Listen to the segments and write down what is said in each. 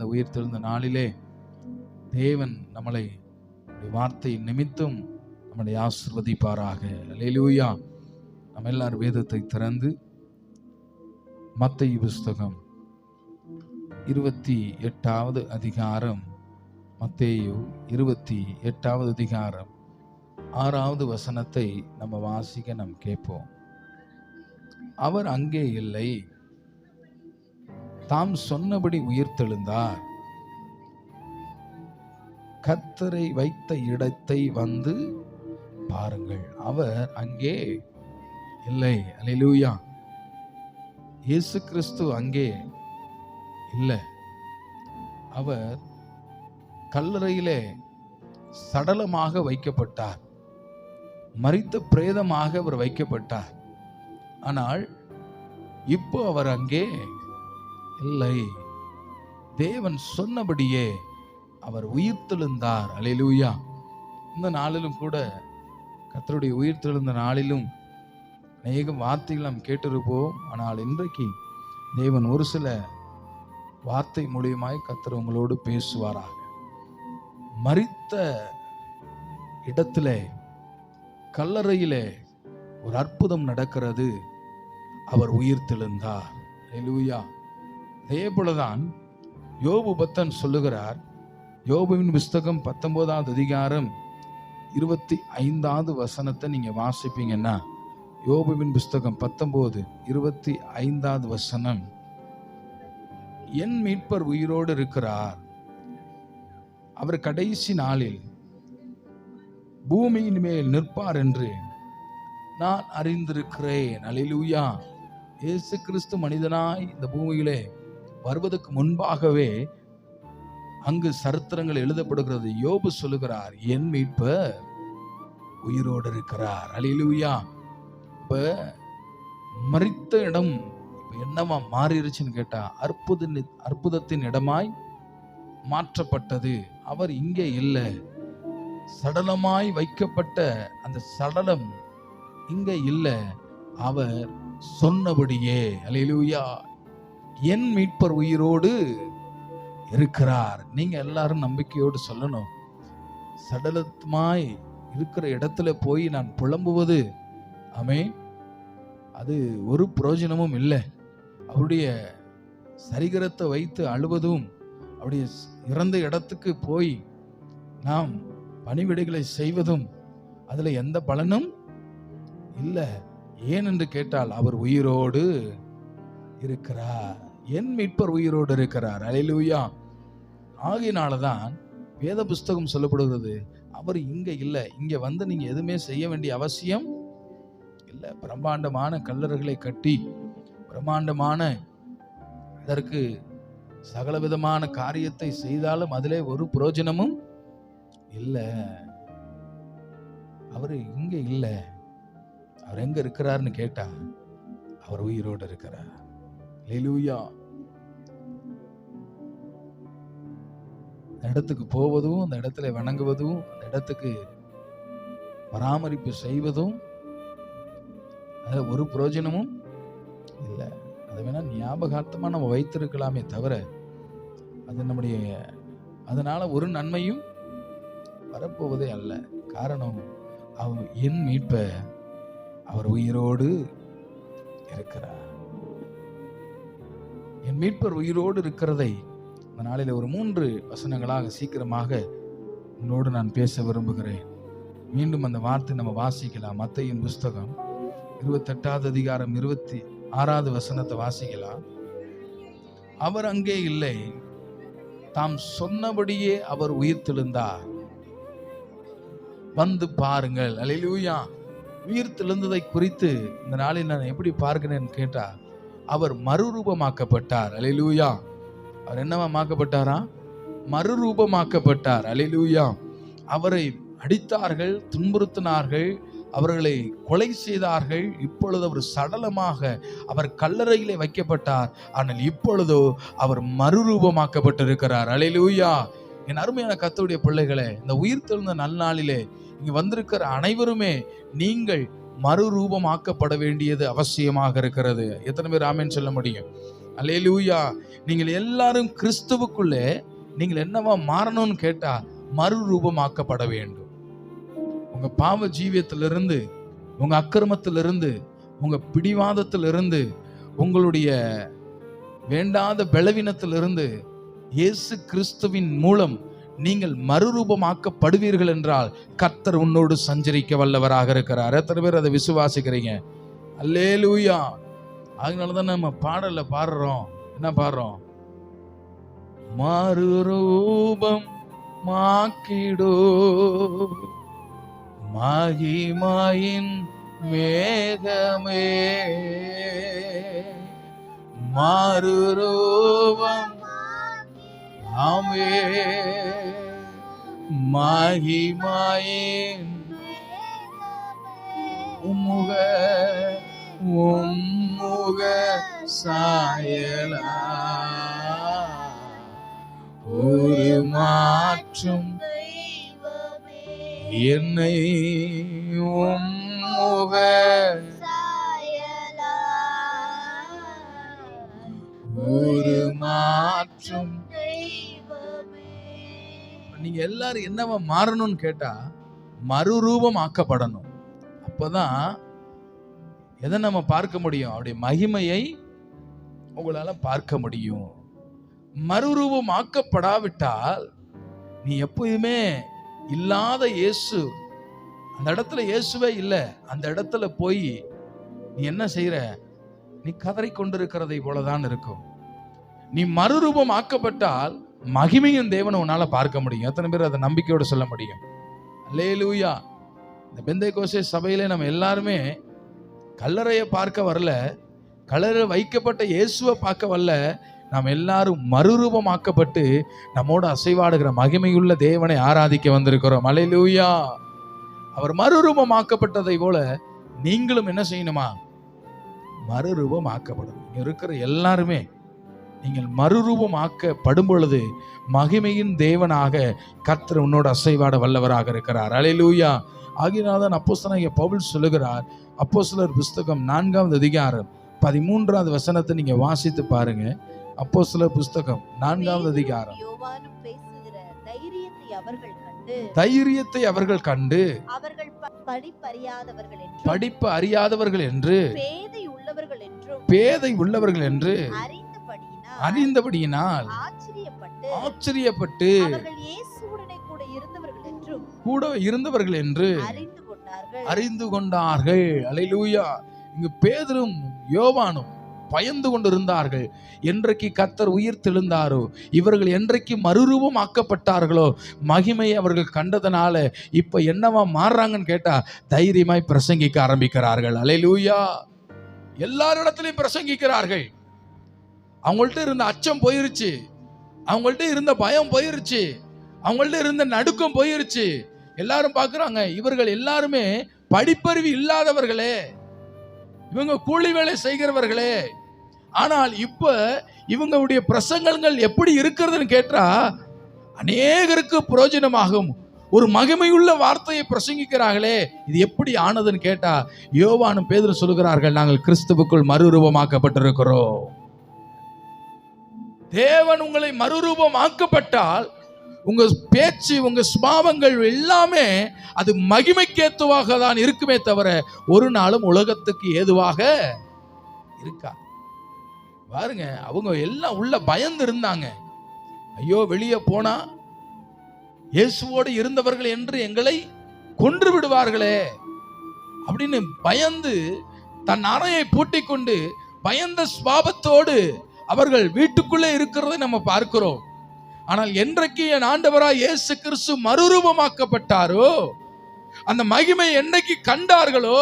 இந்த உயிர்த்தெழுந்த நாளிலே தேவன் நம்மளை வார்த்தை நிமித்தம் நம்மளை ஆசீர்வதிப்பாராக. அல்லேலூயா. நம்ம எல்லாரும் வேதத்தை திறந்து மத்தேயு புஸ்தகம் 28வது அதிகாரம், மத்தேயு 28வது அதிகாரம் 6வது வசனத்தை நம்ம வாசிக்க நாம் கேட்போம். அவர் அங்கே இல்லை, தாம் சொன்னபடி உயிர்த்தெழுந்தார். கர்த்தரை வைத்த இடத்தை வந்து பாருங்கள். அவர் அங்கே இல்லை. அல்லேலூயா. இயேசு கிறிஸ்து அங்கே இல்லை. அவர் கல்லறையிலே சடலமாக வைக்கப்பட்டார், மரித்த பிரேதமாக அவர் வைக்கப்பட்டார். ஆனால் இப்போ அவர் அங்கே இல்லை. தேவன் சொன்னபடியே அவர் உயிர்த்தெழுந்தார். அல்லேலூயா. இந்த நாளிலும் கூட, கர்த்தருடைய உயிர்த்தெழுந்த நாளிலும் அநேக வார்த்தைகள் நாம் கேட்டிருப்போம். ஆனால் இன்றைக்கு தேவன் ஒரு சில வார்த்தை மூலியமாய் கர்த்தர் உங்களோடு பேசுவாராக. மரித்த இடத்திலே, கல்லறையிலே ஒரு அற்புதம் நடக்கிறது. அவர் உயிர்த்தெழுந்தார். அல்லேலூயா. அதே போலதான் யோபு பக்தன் சொல்லுகிறார். யோபுவின் புஸ்தகம் 19வது அதிகாரம் 25வது வசனத்தை நீங்க வாசிப்பீங்கன்னா, யோபுவின் புஸ்தகம் 19:25வது வசனம், என் மீட்பர் உயிரோடு இருக்கிறார், அவர் கடைசி நாளில் பூமியின் மேல் நிற்பார் என்று நான் அறிந்திருக்கிறேன். அல்லேலூயா. இயேசு கிறிஸ்து மனிதனாய் இந்த பூமியிலே வருவதற்கு முன்பாகவே அங்கு சரித்திரங்கள் எழுதப்படுகிறது. யோபு சொல்லுகிறார், என் மீட்பர் உயிரோடு இருக்கிறார். அல்லேலூயா. இப்ப மரித்த இடம் இப்ப என்னவா மாறிடுச்சுன்னு கேட்டா, அற்புதத்தின் இடமாய் மாற்றப்பட்டது. அவர் இங்கே இல்லை. சடலமாய் வைக்கப்பட்ட அந்த சடலம் இங்கே இல்லை. அவர் சொன்னபடியே, அல்லேலூயா, என் மீட்பர் உயிரோடு இருக்கிறார். நீங்க எல்லாரும் நம்பிக்கையோடு சொல்லணும், சடலமாய் இருக்கிற இடத்துல போய் நான் புலம்புவது, ஆமென், அது ஒரு பிரயோஜனமும் இல்லை. அவருடைய சரீரத்தை வைத்து அழுவதும், அவருடைய இறந்த இடத்துக்கு போய் நாம் பணிவிடைகளை செய்வதும் அதுல எந்த பலனும் இல்லை. ஏன் என்று கேட்டால், அவர் உயிரோடு இருக்கிறார். என் மீட்பர் உயிரோடு இருக்கிறார். அல்லேலூயா. ஆகையினாலதான் வேத புஸ்தகம் சொல்லப்படுகிறது, அவர் இங்க இல்லை. இங்க வந்து நீங்க எதுவுமே செய்ய வேண்டிய அவசியம் இல்லை. பிரம்மாண்டமான கல்லறைகளை கட்டி, பிரம்மாண்டமான அதற்கு சகல விதமான காரியத்தை செய்தாலும் அதிலே ஒரு பிரயோஜனமும் இல்லை. அவர் இங்க இல்லை. அவர் எங்க இருக்கிறார்னு கேட்டா, அவர் உயிரோடு இருக்கிறார். அல்லேலூயா. அந்த இடத்துக்கு போவதும், அந்த இடத்துல வணங்குவதும், அந்த இடத்துக்கு பராமரிப்பு செய்வதும் அது ஒரு பிரயோஜனமும் இல்லை. அதை வேணா ஞாபகார்த்தமா நம்ம வைத்திருக்கலாமே தவிர, அது நம்முடைய அதனால ஒரு நன்மையும் வரப்போவதே அல்ல. காரணம், அவர் என் மீட்ப, அவர் உயிரோடு இருக்கிறார். என் மீட்பர் உயிரோடு இருக்கிறதை இந்த நாளில் ஒரு 3 வசனங்களாக சீக்கிரமாக உங்களோடு நான் பேச விரும்புகிறேன். மீண்டும் அந்த வார்த்தை நம்ம வாசிக்கலாம். மத்தேயின் புஸ்தகம் 28வது அதிகாரம் 26வது வசனத்தை வாசிக்கலாம். அவர் அங்கே இல்லை, தாம் சொன்னபடியே அவர் உயிர்த்தெழுந்தார், வந்து பாருங்கள். அல்லேலூயா. உயிர்த்தெழுந்ததை குறித்து இந்த நாளில் நான் எப்படி பார்க்கிறேன்னு கேட்டா, அவர் மறுரூபமாக்கப்பட்டார். அல்லேலூயா. அவர் என்னவா மாக்கப்பட்டாரா? மறுரூபமாக்கப்பட்டார். அல்லேலூயா. அவரை அடித்தார்கள், துன்புறுத்தினார்கள், அவர்களை கொலை செய்தார்கள். இப்பொழுது அவர் சடலமாக அவர் கல்லறையிலே வைக்கப்பட்டார். ஆனால் இப்பொழுதோ அவர் மறுரூபமாக்கப்பட்டிருக்கிறார். அல்லேலூயா. என் அருமையான கர்த்தருடைய பிள்ளைகளே, இந்த உயிர்த்தெழுந்த நல்நாளிலே இங்க வந்திருக்கிற அனைவருமே நீங்கள் மறுரூபமாக்கப்பட வேண்டியது அவசியமாக இருக்கிறது. எத்தனை பேர் ஆமென் சொல்ல முடியும்? அல்லேலூயா. நீங்கள் எல்லாரும் கிறிஸ்துவுக்குள்ளே நீங்கள் என்னவா மாறணும்னு கேட்டா மறுரூபமாக்கப்பட வேண்டும். உங்க பாவ ஜீவியத்திலிருந்து, உங்க அக்கிரமத்திலிருந்து, உங்க பிடிவாதத்திலிருந்து, உங்களுடைய வேண்டாத பலவீனத்திலிருந்து இயேசு கிறிஸ்துவின் மூலம் நீங்கள் மறுரூபமாக்கப்படுவீர்கள் என்றால் கர்த்தர் உன்னோடு சஞ்சரிக்க வல்லவராக இருக்கிறார். எத்தனை பேர் அதை விசுவாசிக்கிறீங்க? அல்லேலூயா. அதனாலதான் நம்ம பாடல்ல பாடுறோம். என்ன பாடுறோம்? மறுரூபம் மாக்கிடோ மகிமையின் மேகமே, மறுரூபம் ஆமே மகிமையின் உம்முக சாயலா ஒரு மாற்றும் என்னை உம்முக ஒரு மாற்றும். நீங்க எல்லாரும் என்னவா மாறணும்னு கேட்டா மறுரூபம் ஆக்கப்படணும். அப்பதான் எதை நம்ம பார்க்க முடியும்? அவருடைய மகிமையை உங்களால பார்க்க முடியும். மறுரூபம் ஆக்கப்படாவிட்டால் நீ எப்பயுமே இல்லாத இயேசு, அந்த இடத்துல இயேசுவே இல்லை, அந்த இடத்துல போய் நீ என்ன செய்யற? நீ கதறி கொண்டிருக்கிறதை போலதான் இருக்கும். நீ மறுரூபம் ஆக்கப்பட்டால் மகிமையின் தேவனை உன்னால பார்க்க முடியும். எத்தனை பேர் அதை நம்பிக்கையோடு சொல்ல முடியும்? அல்லேலூயா. இந்த பெந்தைக்கோஸ்தே சபையிலே நம்ம எல்லாருமே கல்லறையை பார்க்க வரல, கல்லறை வைக்கப்பட்ட இயேசுவை பார்க்க வரல. நாம் எல்லாரும் மறுரூபமாக்கப்பட்டு நம்மோடு அசைவாடுகிற மகிமையுள்ள தேவனை ஆராதிக்க வந்திருக்கிறோம். அல்லேலூயா. அவர் மறுரூபமாக்கப்பட்டதை போல நீங்களும் என்ன செய்யணுமா? மறுரூபமாக்கப்படும். இருக்கிற எல்லாருமே நீங்கள் மறுரூபமாக்கப்படும் பொழுது மகிமையின் தேவனாக கர்த்தர் உன்னோடு அசைவாட வல்லவராக இருக்கிறார். அல்லேலூயா. ஆகினால்தான் அப்போஸ்தலனாகிய பவுல் சொல்லுகிறார், அப்போஸ்தலர் புஸ்தகம் 4ஆம் அதிகாரம் 13ஆவது வசனத்தை நீங்க வாசித்து பாருங்க. அப்போஸ்தலர் புஸ்தகம் 4ஆம் அதிகாரம். தைரியத்தை அவர்கள் கண்டு படிப்பு அறியாதவர்கள் என்று பேதை உள்ளவர்கள் என்று அறிந்தபடியினால் ஆச்சரியப்பட்டு கூட இருந்தவர்கள் என்று அறிந்து கொண்டார்கள். அல்லேலூயா. இங்கு பேதுரும் யோவானும் பயந்து கொண்டிருந்தார்கள். என்றைக்கு கர்த்தர் உயிர் தெழுந்தாரோ, இவர்கள் என்றைக்கு மறுரூபம் ஆக்கப்பட்டார்களோ, மகிமையை அவர்கள் கண்டதனால இப்ப என்னவா மாறுறாங்கன்னு கேட்டா தைரியமாய் பிரசங்கிக்க ஆரம்பிக்கிறார்கள். அல்லேலூயா. எல்லாரிடத்திலையும் பிரசங்கிக்கிறார்கள். அவங்கள்ட்ட இருந்த அச்சம் போயிருச்சு, அவங்கள்ட்ட இருந்த பயம் போயிருச்சு, அவங்கள்ட்ட இருந்த நடுக்கம் போயிருச்சு. எல்லாரும் பார்க்குறாங்க, இவர்கள் எல்லாருமே படிப்பறிவு இல்லாதவர்களே, இவங்க கூலி வேலை செய்கிறவர்களே. ஆனால் இப்ப இவங்களுடைய பிரசங்கங்கள் எப்படி இருக்கிறதுன்னு கேட்டா அநேகருக்கு பிரயோஜனமாகும் ஒரு மகிமையுள்ள வார்த்தையை பிரசங்கிக்கிறார்களே. இது எப்படி ஆனதுன்னு கேட்டா யோவானும் பேதுரு சொல்லுகிறார்கள், நாங்கள் கிறிஸ்துவுக்குள் மறுரூபமாக்கப்பட்டிருக்கிறோம். தேவன் உங்களை மறுரூபமாக்கப்பட்டால் உங்க பேச்சு, உங்க சுபாவங்கள் எல்லாமே அது மகிமைக்கேத்துவாக தான் இருக்குமே தவிர ஒரு நாளும் உலகத்துக்கு ஏதுவாக இருக்கா. பாருங்க, அவங்க எல்லாம் உள்ள பயந்து இருந்தாங்க. ஐயோ, வெளியே போனா இயேசுவோடு இருந்தவர்கள் என்று எங்களை கொன்று விடுவார்களே அப்படின்னு பயந்து தன் அறையை பூட்டிக் கொண்டு பயந்த சுபாவத்தோடு அவர்கள் வீட்டுக்குள்ளே இருக்கிறதை நம்ம பார்க்கிறோம். ஆனால் என்றைக்கு என் ஆண்டவராய் இயேசு கிறிஸ்து மறுரூபமாக்கப்பட்டாரோ, அந்த மகிமை என்னைக்கு கண்டார்களோ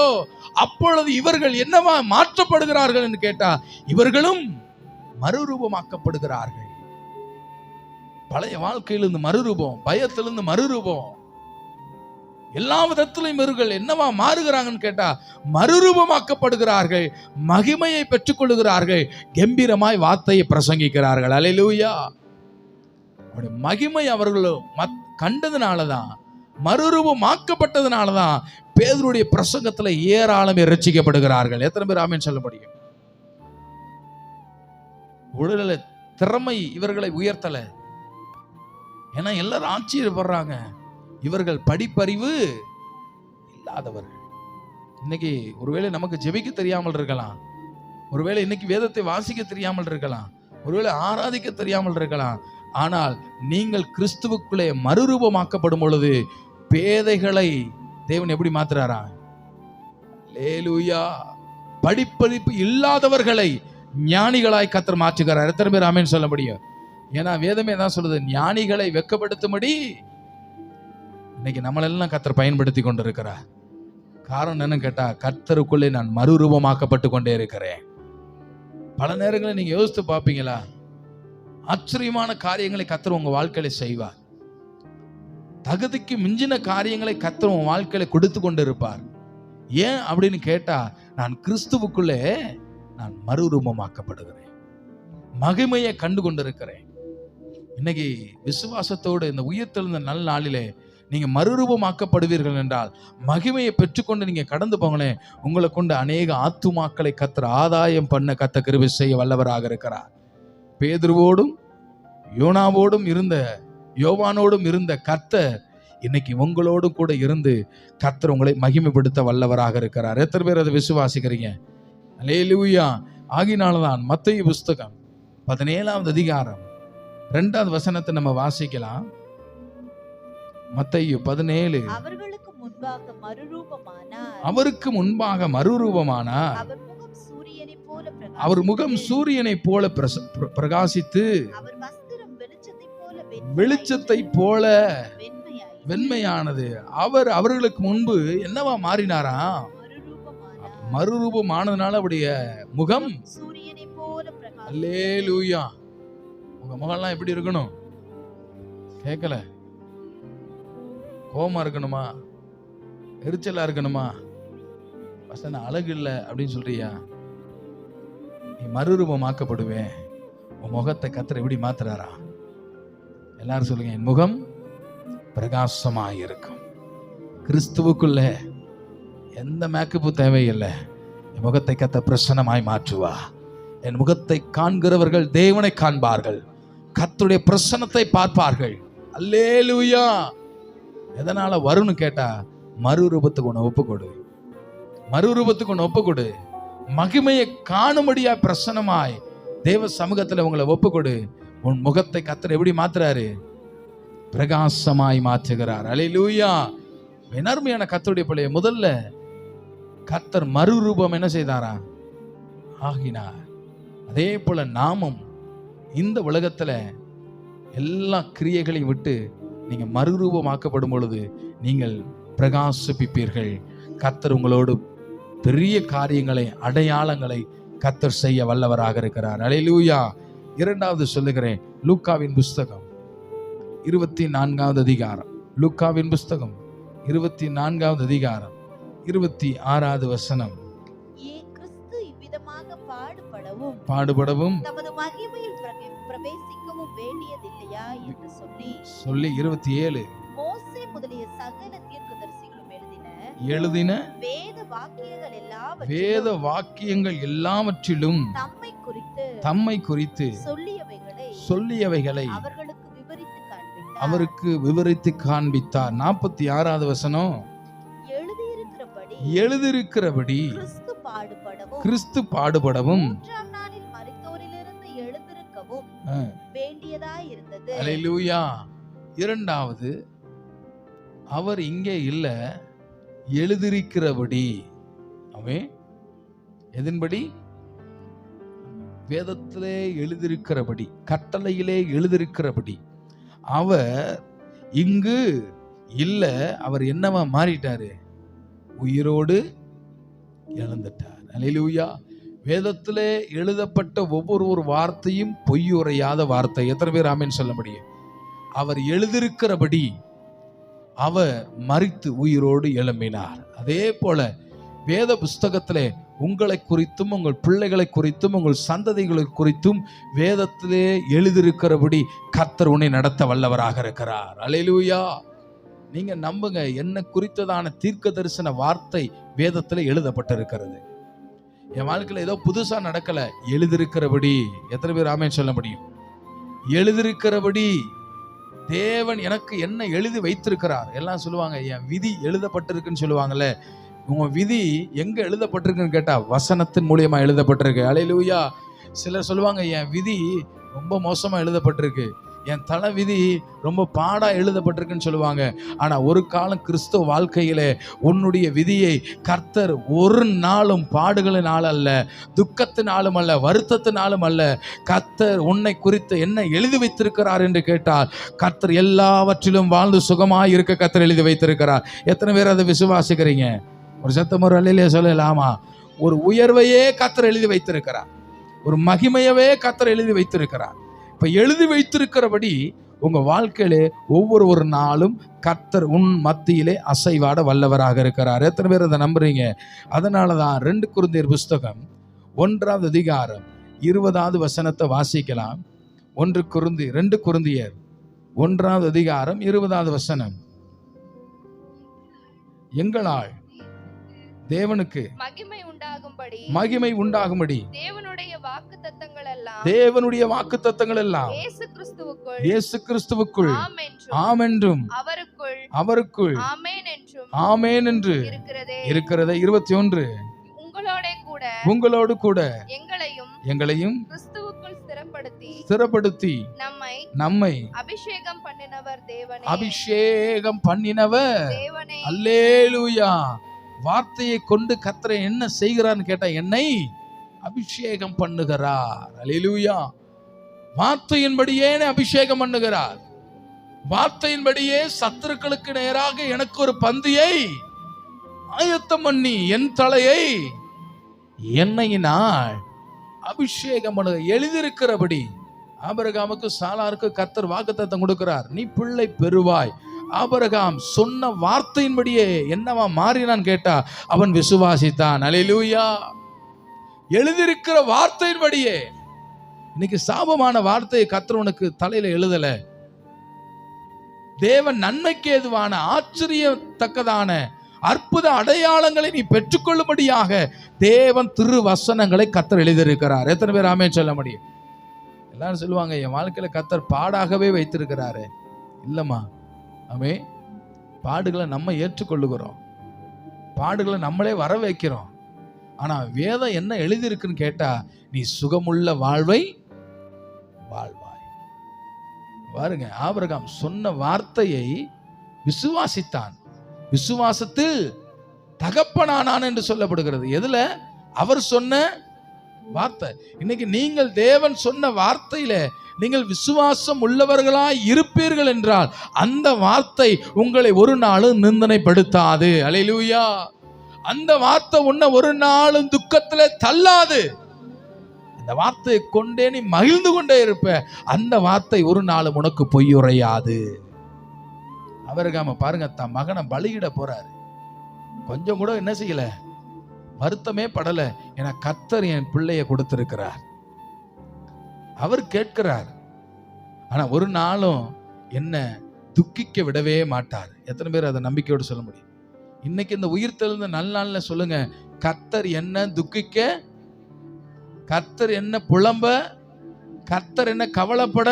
அப்பொழுது இவர்கள் என்னவா மாற்றப்படுகிறார்கள் என்று கேட்டா இவர்களும் மறுரூபமாக்கப்படுகிறார்கள். பழைய வாழ்க்கையிலிருந்து மறுரூபம், பயத்திலிருந்து மறுரூபம், எல்லா விதத்திலும் இவர்கள் என்னவா மாறுகிறாங்கன்னு கேட்டா மறுரூபமாக்கப்படுகிறார்கள், மகிமையை பெற்றுக் கொள்ளுகிறார்கள், கம்பீரமாய் வார்த்தையை பிரசங்கிக்கிறார்கள். அல்லேலூயா. மகிமை அவர்களும் கண்டதுனாலதான், மறுரூபமாக்கப்பட்டதுனாலதான் பேதுருடைய பிரசங்கத்துல ஏராளமே ரட்சிக்கப்படுகிறார்கள். எத்தனை பேர் ஆமென் சொல்ல முடியும்? ஒருவேளை திறமை இவர்களை உயர்த்தல. ஏன்னா எல்லாரும் ஆச்சரியப்படுறாங்க, இவர்கள் படிப்பறிவு இல்லாதவர்கள். இன்னைக்கு ஒருவேளை நமக்கு ஜெபிக்க தெரியாமல் இருக்கலாம், ஒருவேளை இன்னைக்கு வேதத்தை வாசிக்க தெரியாமல் இருக்கலாம், ஒருவேளை ஆராதிக்க தெரியாமல் இருக்கலாம். ஆனால் நீங்கள் கிறிஸ்துவுக்குள்ளே மறுரூபமாக்கப்படும் பொழுது பேதைகளை தேவன் எப்படி மாத்துறாரா? அல்லேலூயா. படிப்பறிப்பு இல்லாதவர்களை ஞானிகளாய் கர்த்தர் மாற்றுகிறார். எத்தனை பேர் ஆமென் சொல்ல முடியும்? ஏன்னா வேதமே தான் சொல்லுது, ஞானிகளை வெட்கப்படுத்தும்படி இன்னைக்கு நம்மளெல்லாம் கர்த்தர் பயன்படுத்தி கொண்டிருக்கிறார். காரணம் என்னன்னு கேட்டா, கர்த்தருக்குள்ளே நான் மறுரூபமாக்கப்பட்டு கொண்டே இருக்கிறேன். பல நேரங்களில் நீங்க யோசித்து பார்ப்பீங்களா, ஆச்சரியமான காரியங்களை கர்த்தர் உங்க வாழ்க்கையில செய்வார். தகுதிக்கு மிஞ்சின காரியங்களை கர்த்தர் உங்க வாழ்க்கையில கொடுத்து கொண்டு இருப்பார். ஏன் அப்படின்னு கேட்டா, நான் கிறிஸ்துவுக்குள்ளே நான் மறுரூபமாக்கப்படுகிறேன், மகிமையை கண்டு கொண்டிருக்கிறேன். இன்னைக்கு விசுவாசத்தோடு இந்த உயிர்த்தெழுந்த நல்ல நாளிலே நீங்க மறுரூபமாக்கப்படுவீர்கள் என்றால், மகிமையை பெற்றுக்கொண்டு நீங்க கடந்து போங்களேன். உங்களை கொண்டு அநேக ஆத்துமாக்களை கர்த்தர் ஆதாயம் பண்ண கர்த்தர் கிருபை செய்ய வல்லவராக இருக்கிறார். பேதுருவோடும் யோனாவோடும் இருந்த, யோவானோடும் இருந்த கர்த்தர் இன்னைக்கு உங்களோடும் கூட இருந்து கர்த்தர் உங்களை மகிமைப்படுத்த வல்லவராக இருக்கிறார். எத்தனை பேர் அதை விசுவாசிக்கிறீங்க? அல்லேலூயா. ஆகினால்தான் மத்தேயு புஸ்தகம் 17வது அதிகாரம் 2வது வசனத்தை நம்ம வாசிக்கலாம். மத்தேயு 17. அவருக்கு முன்பாக மறுரூபமானார். அவர் முகம் சூரியனைப் போல பிரகாசித்து வெளிச்சத்தை போல வெண்மையானது. அவர் அவர்களுக்கு முன்பு என்னவா மாறினாரா? மறுரூபமானதுனால அவருடைய முகம் சூரியனை போல பிரகாசித்தது. அல்லேலூயா. உங்க முகம்லாம் எப்படி இருக்கணும்? கேட்கல, கோபமா இருக்கணுமா? எரிச்சலா இருக்கணுமா? வசன அழகு இல்லை அப்படின்னு சொல்றியா? நீ மறுரூபமாக்கப்படுவேன். உன் முகத்தை கர்த்தர் எப்படி மாத்துறாரா? எல்லாரும் சொல்லுங்க, என் முகம் பிரகாசமாய் இருக்கும். கிறிஸ்துவுக்குள்ள எந்த மேக்கப்பு தேவையில்லை. என் முகத்தை கர்த்தர் பிரசன்னமாய் மாற்றுவா. என் முகத்தை காண்கிறவர்கள் தேவனை காண்பார்கள், கர்த்தருடைய பிரசன்னத்தை பார்ப்பார்கள். அல்லேலூயா. எதனால வரும்னு கேட்டா, மறுரூபத்துக்கு ஒன்று ஒப்புக்கொடு, மறுரூபத்துக்கு ஒன்று ஒப்புக்கொடு. மகிமையை காணும்படியா பிரசன்னமாய் தேவ சமூகத்துல உங்களை ஒப்புக்கொடு. உன் முகத்தை கர்த்தர் எப்படி மாத்துறாரு? பிரகாசமாய் மாற்றுகிறார். அல்லேலூயா. அருமையான கர்த்தருடைய பிள்ளைய, முதல்ல கர்த்தர் மறுரூபம் என்ன செய்தாரா? ஆகினார். அதே போல நாமும் இந்த உலகத்துல எல்லா கிரியைகளையும் விட்டு நீங்க மறுரூபமாக்கப்படும் பொழுது நீங்கள் பிரகாசிப்பீர்கள். கர்த்தர் உங்களோடு பெரிய காரியங்களை, அடையாளங்களை கர்த்தர் செய்ய வல்லவராக இருக்கிறார். அல்லேலூயா. 2வது சொல்லுகிறேன், லூக்காவின் புஸ்தகம் 24வது அதிகாரம். லூக்காவின் புஸ்தகம் 24வது அதிகாரம் 26வது வசனம். கிறிஸ்து இவ்விதமாக பாடுபடவும் தமது மகிமையில் பிரவேசிக்கவும் வேண்டியதில்லையா என்று சொல்லி 27. மோசே முதலிய சகல தீர்க்கதரிசிகளும் எழுதின வேத வாக்கியங்கள் எல்லாவற்றிலும் தம்மை குறித்து சொல்லியவைகளை அவருக்கு விவரித்து காண்பித்தார். 46வது வசனம். எழுதியிருக்கிறபடி கிறிஸ்து பாடுபடவும் அல்லேலூயா. 2வது, அவர் இங்கே இல்ல, எழுதியிருக்கிறபடி. அவன் எதன்படி? வேதத்திலே எழுதியிருக்கிறபடி, கட்டளையிலே எழுதியிருக்கிறபடி. அவர் இங்கு இல்ல, அவர் என்னவா மாறிட்டாரு? உயிரோடு எழுந்துட்டார். அல்லேலூயா. வேதத்திலே எழுதப்பட்ட ஒவ்வொரு வார்த்தையும் பொய்யுரையாத வார்த்தை. எத்தனை பேர் ஆமென் சொல்ல முடியும்? அவர் எழுதியிருக்கிறபடி அவர் மரித்து உயிரோடு எழும்பினார். அதே போல வேத புஸ்தகத்திலே உங்களை குறித்தும் உங்கள் பிள்ளைகளை குறித்தும் உங்கள் சந்ததிகளை குறித்தும் வேதத்திலே எழுதியிருக்கிறபடி கர்த்தர் உன்னை நடத்த வல்லவராக இருக்கிறார். அல்லேலூயா. நீங்க நம்புங்க, என்ன குறித்ததான தீர்க்க தரிசன வார்த்தை வேதத்திலே எழுதப்பட்டிருக்கிறது. என் வாழ்க்கையில ஏதோ புதுசா நடக்கல, எழுதிருக்கிறபடி. எத்தனை பேர் ஆமென் சொல்ல முடியும்? எழுதிருக்கிறபடி தேவன் எனக்கு என்ன எழுதி வைத்திருக்கிறார். எல்லாம் சொல்லுவாங்க என் விதி எழுதப்பட்டிருக்குன்னு சொல்லுவாங்கல்ல. உங்க விதி எங்க எழுதப்பட்டிருக்குன்னு கேட்டா வசனத்தின் மூலியமா எழுதப்பட்டிருக்கு. அல்லேலூயா. சிலர் சொல்லுவாங்க என் விதி ரொம்ப மோசமா எழுதப்பட்டிருக்கு, என் தலை விதி ரொம்ப பாடா எழுதப்பட்டிருக்குன்னு சொல்லுவாங்க. ஆனா ஒரு காலம் கிறிஸ்துவ வாழ்க்கையிலே உன்னுடைய விதியை கர்த்தர் ஒரு நாளும் பாடுகளினாலும் அல்ல, துக்கத்தினாலும் அல்ல, வருத்தத்தினாலும் அல்ல, கர்த்தர் உன்னை குறித்து என்ன எழுதி வைத்திருக்கிறார் என்று கேட்டால் கர்த்தர் எல்லாவற்றிலும் வாழ்ந்து சுகமாய் இருக்க கர்த்தர் எழுதி வைத்திருக்கிறார். எத்தனை பேர் அதை விசுவாசிக்கிறீங்க? ஒரு சத்தம் ஒரு அல்லேலூயா சொல்லலாமா? ஒரு உயர்வையே கர்த்தர் எழுதி வைத்திருக்கிறார், ஒரு மகிமையவே கர்த்தர் எழுதி வைத்திருக்கிறார். இப்ப எழுதி வைத்திருக்கிறபடி உங்க வாழ்க்கையிலே ஒவ்வொரு நாளும் கர்த்தர் உன் மத்தியிலே அசைவாட வல்லவராக இருக்கிறார். எத்தனை பேர் அதை நம்புறீங்க? அதனாலதான் 2 கொரிந்தியர் புஸ்தகம் 1ஆம் அதிகாரம் 20வது வசனத்தை வாசிக்கலாம். 2 கொரிந்தியர் 1ஆம் அதிகாரம் 20வது வசனம். எங்களால் தேவனுக்கு மகிமை உண்டாகும்படி தேவனுடைய வாக்குத்தத்தங்கள் எல்லாம் இயேசு கிறிஸ்துவுக்குள் ஆம் என்றும் அவருக்குள் ஆமென் என்று இருக்கிறதே. 21 உங்களோடு கூட எங்களையும் ஸ்திரப்படுத்தி நம்மை அபிஷேகம் பண்ணினவர் அல்லேலூயா. வார்த்தையை கொண்டு கர்த்தர் என்ன செய்கிறார்னு கேட்டா என்னை அபிஷேகம் பண்ணுகிறார். அல்லேலூயா. வார்த்தையின்படியே அபிஷேகம் பண்ணுகிறார். வார்த்தையின்படியே சத்துருக்களுக்கு நேராக எனக்கு ஒரு பந்தியை ஆயத்தம் பண்ணி என் தலையை எண்ணெயினால் அபிஷேகம் பண்ண எழுதியிருக்கிறபடி ஆபிரகாமுக்கு சாராருக்கு கர்த்தர் வாக்குத்தத்தம் கொடுக்கிறார். நீ பிள்ளை பெறுவாய். ஆபிரகாம் சொன்ன வார்த்தையின்படியே என்னவா மாறினான் கேட்டா அவன் விசுவாசித்தான். அல்லேலூயா. எழுதியிருக்கிற வார்த்தையின்படியே. இன்னைக்கு சாபமான வார்த்தையை கர்த்தர் உனக்கு தலையில எழுதல. தேவன் நன்மைக்கு ஏதுவான ஆச்சரியத்தக்கதான அற்புத அடையாளங்களை நீ பெற்றுக்கொள்ளும்படியாக தேவன் திரு வசனங்களை கர்த்தர் எழுதியிருக்கிறார். எத்தனை பேர் ஆமென் சொல்ல முடியும்? எல்லாரும் சொல்லுவாங்க என் வாழ்க்கையில கர்த்தர் பாடாகவே வைத்திருக்கிறாரு. இல்லம்மா, ஆமே. பாடுகளை நம்ம ஏற்றுக்கொள்ளுகிறோம், பாடுகளை நம்மளே வர வைக்கிறோம். ஆனா வேதம் என்ன எழுதியிருக்குன்னு கேட்டா நீ சுகமுள்ள வாழ்வை வாழ்வாய். பாருங்க, ஆபிரகாம் சொன்ன வார்த்தையை விசுவாசித்தான். விசுவாசத்தில் தகப்பனானான் என்று சொல்லப்படுகிறது. எதுல? அவர் சொன்ன வார்த்தை. இன்னைக்கு நீங்கள் தேவன் சொன்ன வார்த்தையில நீங்கள் விசுவாசம் உள்ளவர்களாய் இருப்பீர்கள் என்றால் அந்த வார்த்தை உங்களை ஒரு நாளும் நிந்தனைப்படுத்தாது. அல்லேலூயா. அந்த வார்த்தை உன்னை ஒரு நாளும் துக்கத்துல தள்ளாது. அந்த வார்த்தையை கொண்டே நீ மகிழ்ந்து கொண்டே இருப்ப. அந்த வார்த்தை ஒரு நாளும் உனக்கு பொய்யுரையாது. ஆபிரகாம் பாருங்க, தன் மகனை பலியிட போறாரு. கொஞ்சம் கூட என்ன செய்யல, வருத்தமே படல. என கர்த்தர் என் பிள்ளைய கொடுத்திருக்கிறார். அவர் கேட்கிறார். ஆனா ஒரு நாளும் என்ன துக்கிக்க விடவே மாட்டார். எத்தனை பேர் அதை நம்பிக்கையோடு சொல்ல முடியும்? இன்னைக்கு இந்த உயிர் தெழுந்த நல்நாள்ல சொல்லுங்க, கர்த்தர் என்ன துக்கிக்க, கர்த்தர் என்ன புலம்ப, கர்த்தர் என்ன கவலைப்பட.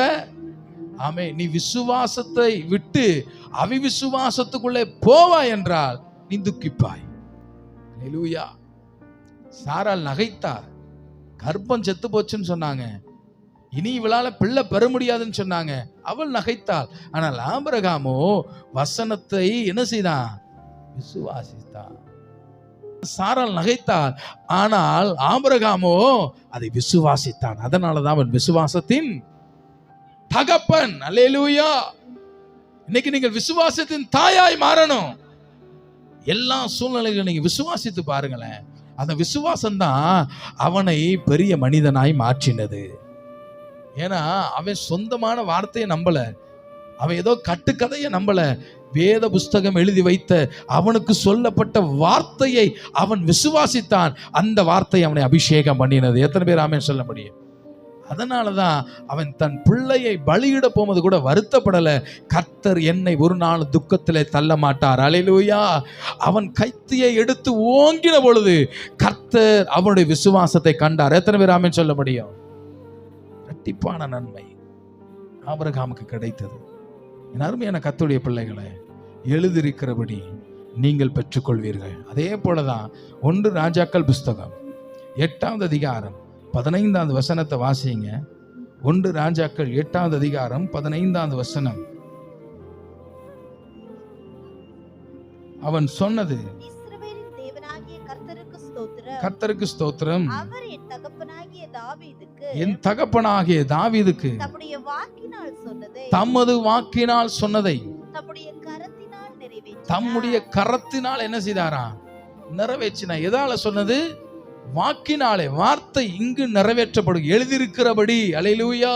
ஆமே. நீ விசுவாசத்தை விட்டு அவிவிசுவாசத்துக்குள்ளே போவாய் என்றால் நீ துக்கிப்பாய். அல்லேலூயா. சாராள் நகைத்தார். கர்ப்பம் செத்து போச்சுன்னு சொன்னாங்க, இனி இவளால பிள்ளை பெற முடியாதுன்னு சொன்னாங்க. அவள் நகைத்தாள். ஆனால் ஆபிரகாமோ வசனத்தை என்ன செய்தான்? விசுவாசித்தான். சாராள் நகைத்தாள், ஆனால் ஆபிரகாமோ அதை விசுவாசித்தான். அதனாலதான் அவன் விசுவாசத்தின் தகப்பன். அல்லேலூயா. இன்னைக்கு நீங்கள் விசுவாசத்தின் தாயாய் மாறணும். எல்லா சூழ்நிலைகளும் நீங்க விசுவாசித்து பாருங்களேன். அந்த விசுவாசம் தான் அவனை பெரிய மனிதனாய் மாற்றினது. ஏன்னா அவன் சொந்தமான வார்த்தையை நம்பல, அவன் ஏதோ கட்டுக்கதையை நம்பல. வேத புஸ்தகம் எழுதி வைத்த அவனுக்கு சொல்லப்பட்ட வார்த்தையை அவன் விசுவாசித்தான். அந்த வார்த்தை அவனை அபிஷேகம் பண்ணினது. எத்தனை பேர் ஆமென் சொல்ல முடியும்? அதனாலதான் அவன் தன் பிள்ளையை பலியிட போவது கூட வருத்தப்படல. கர்த்தர் என்னை ஒரு நாள் துக்கத்திலே தள்ள மாட்டார். அல்லேலூயா. அவன் கைத்தியை எடுத்து ஓங்கின பொழுது கர்த்தர் அவனுடைய விசுவாசத்தை கண்டார். எத்தனை பேர் ஆமென் சொல்ல முடியும்? இரட்டிப்பான நன்மை ஆபிரகாமுக்கு கிடைத்தது. என் அருமையான கர்த்தருடைய பிள்ளைகளை, எழுதியிருக்கிறபடி நீங்கள் பெற்றுக்கொள்வீர்கள். அதே போலதான் 1 ராஜாக்கள் புஸ்தகம் 8வது அதிகாரம் 15வது வசனத்தை வாசிங்க. 1 ராஜாக்கள் 8வது அதிகாரம் 15வது வசனம். அவன் சொன்னது, இஸ்ரவேலின் தேவனாகிய கர்த்தருக்கு ஸ்தோத்திரம். கர்த்தருக்கு ஸ்தோத்திரம். அவர் என் தகப்பனாகிய தாவீதுக்கு என் தகப்பனாகிய தாவீதுக்கு தம்முடைய வாக்கினால் சொன்னதை தமது வாக்கினால் சொன்னதை தம்முடைய கரத்தினால் நிறைவேற்றினார். தம்முடைய கரத்தினால் என்ன செய்தாராம்? நிறைவேற்றினா. எதால சொன்னது? வாக்கினாலே. வார்த்தை இங்கு நிறைவேற்றப்படும். எழுதியிருக்கிறபடி. அல்லேலூயா.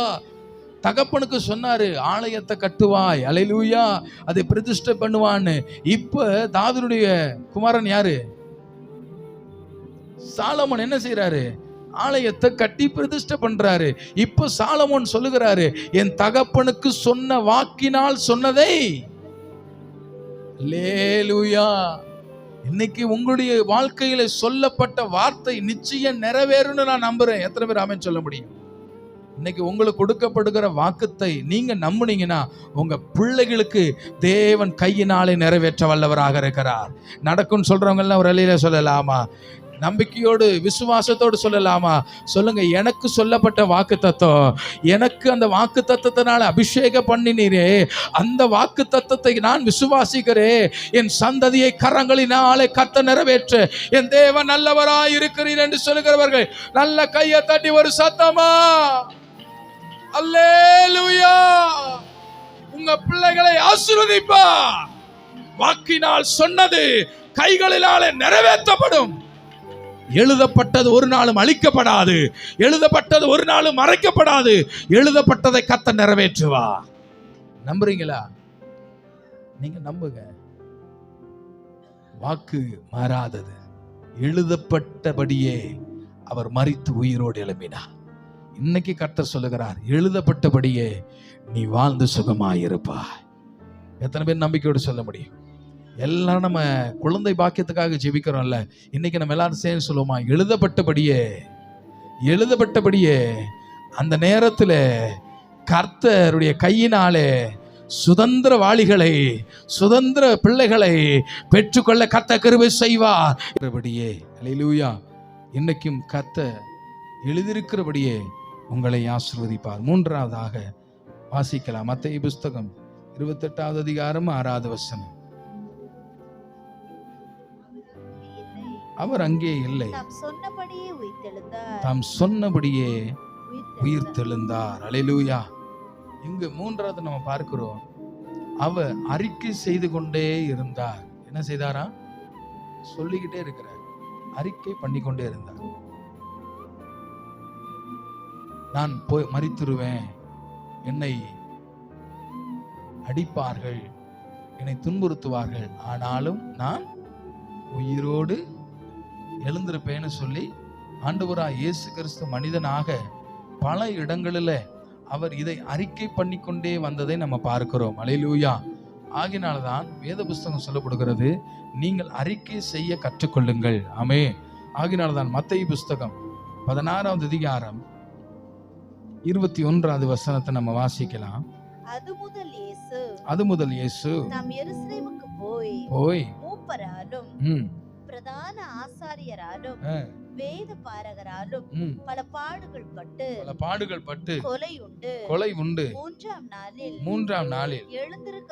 தகப்பனுக்கு சொன்னாரு, ஆலயத்தை கட்டுவாய், அல்லேலூயா, அதை பிரதிஷ்டை பண்ணுவான்னு. இப்ப தாவீதுடைய குமாரன் யாரு? சாலமோன் என்ன செய்யறாரு? ஆலயத்தை கட்டி பிரதிஷ்டை பண்றாரு. இப்ப சாலமோன் சொல்லுகிறாரு, என் தகப்பனுக்கு சொன்ன வாக்கினால் சொன்னதை. அல்லேலூயா. இன்னைக்கு உங்களுடைய வாழ்க்கையில சொல்லப்பட்ட வார்த்தை நிச்சயம் நிறைவேறும்னு நான் நம்புறேன். எத்தனை பேர் ஆமென் சொல்ல முடியும்? இன்னைக்கு உங்களுக்கு கொடுக்கப்படுகிற வாக்குத்தை நீங்க நம்புனீங்கன்னா உங்க பிள்ளைகளுக்கு தேவன் கையினாலே நிறைவேற்ற வல்லவராக இருக்கிறார். நடக்கும்னு சொல்றவங்க எல்லாம் ஒரு அலையில சொல்லலாமா? நம்பிக்கையோடு விசுவாசத்தோடு சொல்லலாமா? சொல்லுங்க. எனக்கு சொல்லப்பட்ட வாக்கு தத்துவம், எனக்கு அந்த வாக்கு தத்துவத்தினால அபிஷேகம் பண்ணினீரே, அந்த வாக்கு தத்துவத்தை நான் விசுவாசிக்கிறேன். என் சந்ததியை கரங்களினாலே கர்த்தர் நிறைவேற்ற என் தேவன் நல்லவராய் இருக்கிறீர் என்று சொல்லுகிறவர்கள் நல்ல கையை தட்டி ஒரு சத்தமா அல்லேலூயா. உங்க பிள்ளைகளை ஆசீர்வதிப்பார். வாக்கினால் சொன்னது கைகளினாலே நிறைவேற்றப்படும். எழுதப்பட்டது ஒரு நாளும் அழிக்கப்படாது. எழுதப்பட்டது ஒரு நாளும் மறைக்கப்படாது. எழுதப்பட்டதை கர்த்தர் நிறைவேற்றுவா. நம்புறீங்களா? நீங்க நம்புங்க. வாக்கு மாறாதது. எழுதப்பட்டபடியே அவர் மரித்து உயிரோடு எழும்பினார். இன்னைக்கு கர்த்தர் சொல்லுகிறார், எழுதப்பட்டபடியே நீ வாழ்ந்து சுகமாயிருப்பாய். எத்தனை பேர் நம்பிக்கையோடு சொல்ல முடியும்? எல்லாரும் நம்ம குழந்தை பாக்கியத்துக்காக ஜெபிக்கிறோம்ல, இன்னைக்கு நம்ம எல்லாரும் சேர்ந்து சொல்லுவோமா, எழுதப்பட்டபடியே, எழுதப்பட்டபடியே அந்த நேரத்தில் கர்த்தருடைய கையினாலே சுதந்திரவாளிகளை, சுதந்திர பிள்ளைகளை பெற்றுக்கொள்ள கர்த்தர் கிருபை செய்வார். அல்லேலூயா. இன்னைக்கும் கர்த்தர் எழுதியிருக்கிறபடியே உங்களை ஆசீர்வதிப்பார். 3வதாக வாசிக்கலாம். மத்தேயு புஸ்தகம் 28வது அதிகாரம் 6வது வசனம். அவர் அங்கே இல்லை, தாம் சொன்னபடியே உயிர்த்தெழுந்தார். தாம் சொன்னபடியே உயிர்த்தெழுந்தார். அல்லேலூயா. இங்கு 3வது நம்ம பார்க்கிறோம், அவர் அறிக்கை செய்து கொண்டே இருந்தார். என்ன செய்தாரா? சொல்லிக்கிட்டே இருக்கிறார், அறிக்கை பண்ணி கொண்டே இருந்தார். நான் போய் மரித்துருவேன், என்னை அடிப்பார்கள், என்னை துன்புறுத்துவார்கள், ஆனாலும் நான் உயிரோடு எழுந்திருப்பேன்னு சொல்லி ஆண்டவராய் இயேசு கிறிஸ்து மனிதனாக பல இடங்களில் அவர் இதை அறிக்கை பண்ணி கொண்டே வந்ததை நம்ம பார்க்கிறோம். அல்லேலூயா. ஆகினால்தான் வேத புஸ்தகம் சொல்லப்படுகிறது, நீங்கள் அறிக்கை செய்ய கற்றுக்கொள்ளுங்கள். ஆமென். ஆகினால்தான் மத்தேயு புஸ்தகம் 16வது அதிகாரம் 21வது வசனத்தை நம்ம வாசிக்கலாம். அது முதல் இயேசு நாம் எருசலேமுக்கு போய் மூப்பராலும் பிரதான ஆசாரியராலும் வேத பாரகராலும் பல பாடுகள் பட்டு கொலை உண்டு 3ஆம் நாளில் எழுந்திருக்க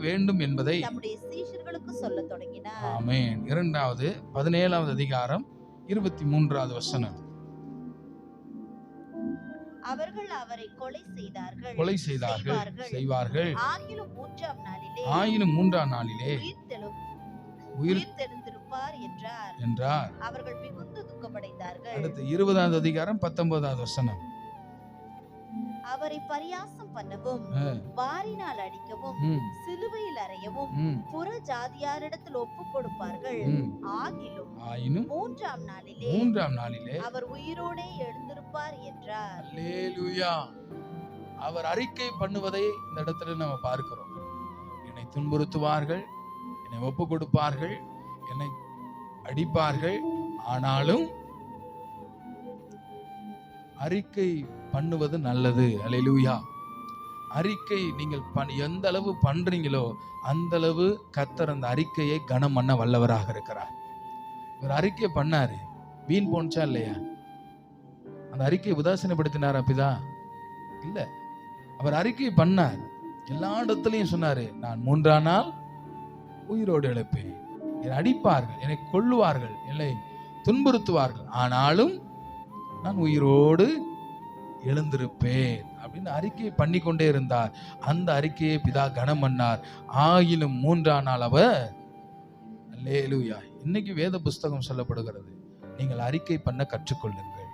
வேண்டும் என்பதை நம்முடைய சீஷர்களுக்கு சொல்லத் தொடங்கினார். ஆமென். 2வது 17வது அதிகாரம் 23வது வசனம். அவர்கள் அவரை கொலை செய்வார்கள். ஆயினும் 3ஆம் நாளிலே உயிர்த்தெழுந்திருப்பார் என்றார். அவர்கள் மிகுந்த துக்கப்படைந்தார்கள். அடுத்து 20வது அதிகாரம் 19வது வசனம். அவரை பரியாசம் பண்ணவும் வாரினால் அடிக்கவும் சிலுவையில் அறையவும் புற ஜாதியாரிடத்தில் ஒப்பு கொடுப்பார்கள். ஆகிலும் மூன்றாம் நாளிலே அவர் உயிரோடே எழுந்திருப்பார் என்றார். அல்லேலூயா. அவர் அறிக்கை பண்ணுவதை இந்த இடத்துல நம்ம பார்க்கிறோம். என்னை துன்புறுத்துவார்கள், என்னை ஒப்பு கொடுப்பார்கள், என்னை அடிப்பார்கள், ஆனாலும் அறிக்கை பண்ணுவது நல்லது. அல்லேலூயா. அறிக்கை நீங்கள் எந்த அளவு பண்றீங்களோ அந்த அளவு கர்த்தர் அந்த அறிக்கையை கனம் பண்ண வல்லவராக இருக்கிறார். ஒரு அறிக்கை பண்ணாரு, வீண் போனுச்சா இல்லையா? அந்த அறிக்கையை உதாசீனப்படுத்தினார் அப்படிதா இல்ல. அவர் அறிக்கை பண்ணார், எல்லா இடத்துலையும் சொன்னாரு, நான் 3ஆம் நாள் உயிரோடு எழுப்பேன். என்னை அடிப்பார்கள், என்னை கொல்லுவார்கள், என்னை துன்புறுத்துவார்கள், ஆனாலும் நான் உயிரோடு எழுந்திருப்பேன் அப்படின்னு அறிக்கையை பண்ணி கொண்டே இருந்தார். அந்த அறிக்கையை பிதா கனம் பண்ணார். ஆகிலும் 3ஆம் நாள் அவர். அல்லேலூயா. இன்னைக்கு வேத புஸ்தகம் சொல்லப்படுகிறது, நீங்கள் அறிக்கை பண்ண கற்றுக்கொள்ளுங்கள்.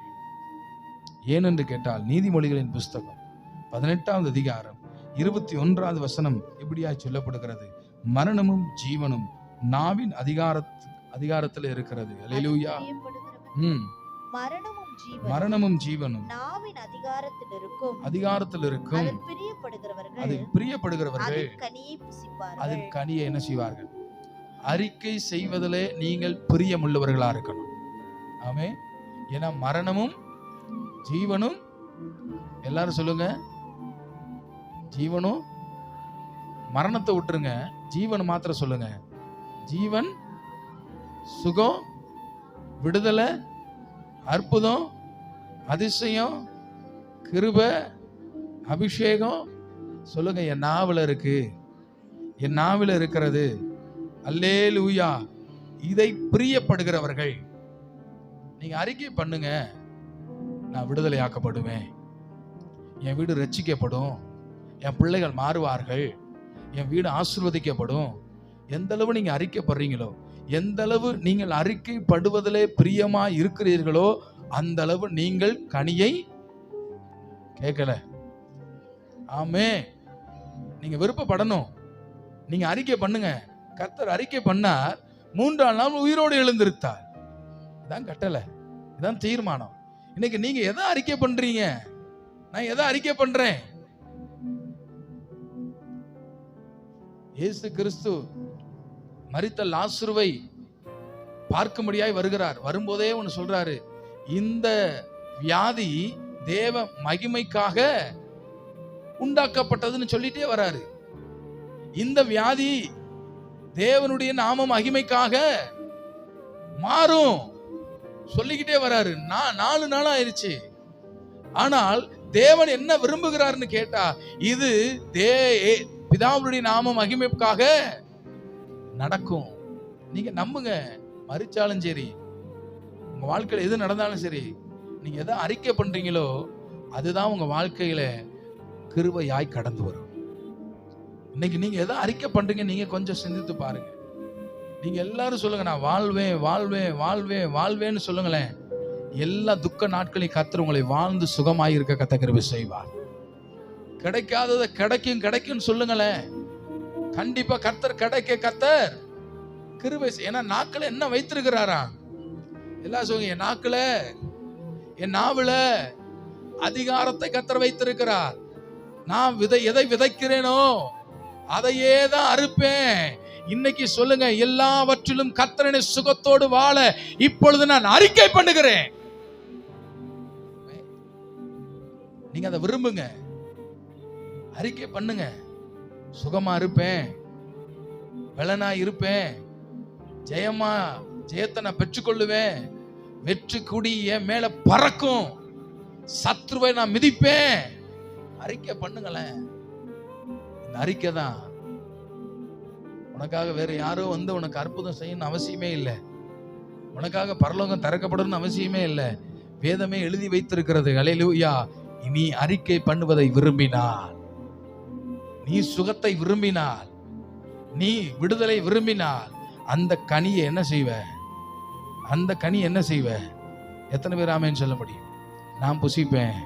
ஏனென்று கேட்டால் நீதிமொழிகளின் புஸ்தகம் 18ஆம் அதிகாரம் 21ஆவது வசனம் இப்படியாய் சொல்லப்படுகிறது, மரணமும் ஜீவனும் நாவின் அதிகாரத்தில் இருக்கிறது. அல்லேலூயா. மரணமும் ஜீவனும் நாவின் அதிகாரத்தில் இருக்கும். அதில் பிரியப்படுகிறவர்கள் அதில் கனியை என்ன செய்வார்கள்? அறிக்கை செய்வதிலே நீங்கள் பிரியமுள்ளவர்களா இருக்கணும். ஆமே. ஏன்னா மரணமும் ஜீவனும், எல்லாரும் சொல்லுங்க, ஜீவனும், மரணத்தை விட்டுருங்க, ஜீவன் மாத்திரம் சொல்லுங்க. ஜீவன், சுகம், விடுதலை, அற்புதம், அதிசயம், கிருபை, அபிஷேகம் சொல்லுங்க. என் நாவில் இருக்கு, என் நாவில் இருக்கிறது. அல்லேலூயா. இதை பிரியப்படுகிறவர்கள் நீங்க அறிக்கை பண்ணுங்க. நான் விடுதலை ஆக்கப்படுவேன், என் வீடு ரட்சிக்கப்படும், என் பிள்ளைகள் மாறுவார்கள், என் வீடு ஆசீர்வதிக்கப்படும். எந்த அளவு நீங்க அறிக்கைப்படுறீங்களோ, எந்த அளவு நீங்கள் அறிக்கைப்படுவதிலே பிரியமா இருக்கிறீர்களோ அந்த அளவு நீங்கள் கனியை கேட்கல. ஆமே. நீங்க விருப்பப்படணும், நீங்க அறிக்கை பண்ணுங்க. கர்த்தர் அறிக்கை பண்ணார், 3ஆம் நாள் உயிரோடு எழுந்திருத்தார். இதான் கட்டளை, இதான் தீர்மானம். இன்னைக்கு நீங்க எதை அறிக்கை பண்றீங்க? நான் எதை அறிக்கை பண்றேன்? இயேசு கிறிஸ்து மரித்த லாசருவை பார்க்கும்படியாய் வருகிறார். வரும்போதே ஒன்னு சொல்றாரு, இந்த வியாதி தேவ மகிமைக்காக உண்டாக்கப்பட்டதுன்னு சொல்லிட்டே வராரு. இந்த வியாதி தேவனுடைய நாம மகிமைக்காக மாறும் சொல்லிக்கிட்டே வராரு. 4 நாள் ஆயிருச்சு. ஆனால் தேவன் என்ன விரும்புகிறார்னு கேட்டா, இது பிதாவுடைய நாம மகிமைக்காக நடக்கும். நீங்க நம்புங்க. மரிச்சாலும் சரி, உங்க வாழ்க்கையில எது நடந்தாலும் சரி, நீங்க எதை அறிக்கை பண்றீங்களோ அதுதான் உங்க வாழ்க்கையில கிருபையாய் கடந்து வரும். இன்னைக்கு நீங்க எதை அறிக்கை பண்றீங்க, நீங்க கொஞ்சம் சிந்தித்து பாருங்க. நீங்க எல்லாரும் சொல்லுங்க, நான் வாழ்வேன் வாழ்வேன் வாழ்வேன் வாழ்வேன்னு சொல்லுங்களேன். எல்லா துக்க நாட்களையும் கர்த்தர் உங்களை வாழ்ந்து சுகமாயிருக்க கர்த்தர் கிருபை செய்வார். கிடைக்காததை கிடைக்கும் கிடைக்கும் சொல்லுங்களேன். கண்டிப்பா கர்த்தர் கர்த்தர் கிருபை. ஏன்னா நாக்குல என்ன வைத்திருக்கிறாரா? எல்லாம் சொல்லுங்க, என் நாக்குல என் நாவுல அதிகாரத்தை கர்த்தர் வைத்திருக்கிறார். நான் எதை விதைக்கிறேனோ அதையே தான் அறுப்பேன். இன்னைக்கு சொல்லுங்க, எல்லாவற்றிலும் கர்த்தரனை சுகத்தோடு வாழ இப்பொழுது நான் அறிக்கை பண்ணுகிறேன். நீங்க அதை விரும்புங்க, அறிக்கை பண்ணுங்க. சுகமா இருப்பேன், பலனா இருப்பேன், ஜெயத்தை நான் பெற்றுக்கொள்ளுவேன், வெற்றி கொடி என் மேல பறக்கும், சத்ருவை நான் மிதிப்பேன். அறிக்கை பண்ணுங்களேன். இந்த அறிக்கை தான். உனக்காக வேற யாரோ வந்து உனக்கு அற்புதம் செய்யணும்னு அவசியமே இல்லை. உனக்காக பரலோகம் திறக்கப்படணும்னு அவசியமே இல்லை. வேதமே எழுதி வைத்திருக்கிறது. அல்லேலூயா. நீ அறிக்கை பண்ணுவதை விரும்பினால், நீ சுகத்தை விரும்பினால், நீ விடுதலை விரும்பினால், அந்த கனியை என்ன செய்வ? அந்த கனி என்ன செய்வ? எத்தனை பேர் ஆமேன்னு சொல்ல முடியும்? நான் புசிப்பேன்.